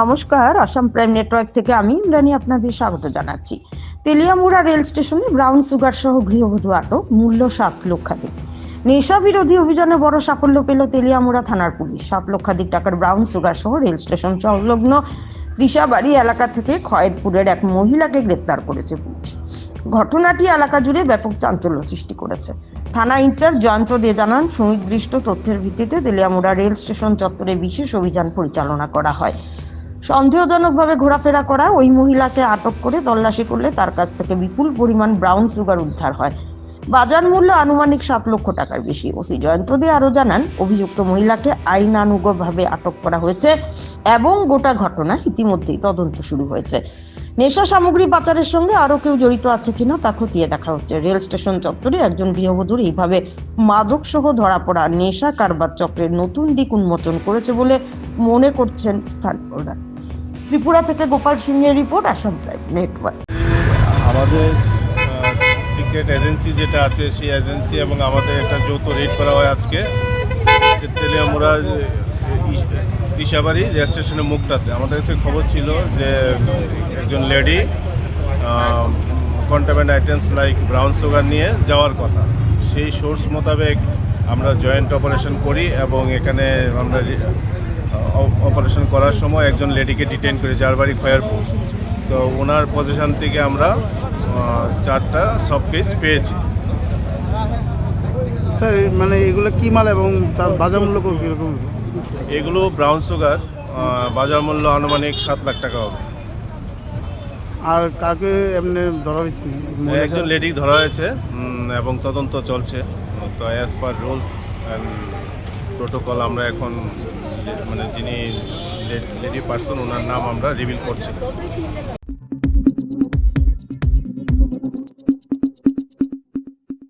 নমস্কার, Assam prime network থেকে আমি ইন্দ্রাণী আপনাদের স্বাগত জানাচ্ছি। তেলিয়ামুড়া রেল স্টেশনে ব্রাউন সুগার সহ গৃহবধূ আটক, মূল্য 7 লক্ষাধিক। নেশা বিরোধী অভিযানে বড় সাফল্য পেল তেলিয়ামুড়া থানার পুলিশ। 7 লক্ষাধিক টাকার ব্রাউন সুগার সহ রেল স্টেশন সংলগ্ন ত্রিশাবাড়ি এলাকা থেকে খয়েরপুরের এক মহিলাকে গ্রেপ্তার করেছে পুলিশ। ঘটনাটি এলাকা জুড়ে ব্যাপক চাঞ্চল্য সৃষ্টি করেছে। থানা ইনচার্জ জয়ন্ত দে জানান, সুনির্দিষ্ট তথ্যের ভিত্তিতে তেলিয়ামুড়া রেল স্টেশন চত্বরে বিশেষ অভিযান পরিচালনা করা হয়। সন্দেহজনকভাবে ঘোরাফেরা করা ওই মহিলাকে আটক করে তল্লাশি করলে তার কাছ থেকে বিপুল পরিমাণ ব্রাউন সুগার উদ্ধার হয়। বাজার মূল্য আনুমানিক 7 লক্ষ টাকার বেশি। ওসি জয়ন্ত দে আরো জানান, অভিযুক্ত মহিলাকে আইনানুগভাবে আটক করা হয়েছে এবং গোটা ঘটনা ইতিমধ্যেই তদন্ত শুরু হয়েছে। নেশা সামগ্রী পাচারের সঙ্গে আরো কেউ জড়িত আছে কিনা তা খতিয়ে দেখা হচ্ছে। রেল স্টেশন চত্বরে একজন গৃহবধূর এইভাবে মাদক সহ ধরা পড়া নেশা কারবার চক্রের নতুন দিক উন্মোচন করেছে বলে মনে করছেন স্থানীয়রা। ত্রিপুরা থেকে গোপাল সিংহের রিপোর্ট, আসাম প্রাইম নেটওয়ার্ক। আমাদের সিক্রেট এজেন্সি যেটা আছে সেই এজেন্সি এবং আমাদের একটা যৌথ রেড করা হয় আজকে তেলিয়ামুড়া দিশাবাড়ি রেল স্টেশনের মুখটাতে। আমাদের কাছে খবর ছিল যে একজন লেডি কন্টামেন্ট আইটেমস লাইক ব্রাউন সুগার নিয়ে যাওয়ার কথা। সেই সোর্স মোতাবেক আমরা জয়েন্ট অপারেশন করি এবং এখানে আমরা অপারেশন করার সময় একজন লেডিকে ডিটেইন করি, যার বাড়ি খয়েরপুর। তো ওনার পজিশন থেকে আমরা 4টা সব কেস পেয়েছি। স্যার মানে এগুলো কি মাল এবং তার বাজার মূল্য কীরকম? এগুলো ব্রাউন সুগার, বাজার মূল্য আনুমানিক 7 লাখ টাকা হবে। আর কাকে এমনি ধরা হয়েছে? একজন লেডি ধরা হয়েছে এবং তদন্ত চলছে। তো as per rules and protocol আমরা এখন মানে যিনি লেডি পার্সন ওনার নাম আমরা রিভিল করছি।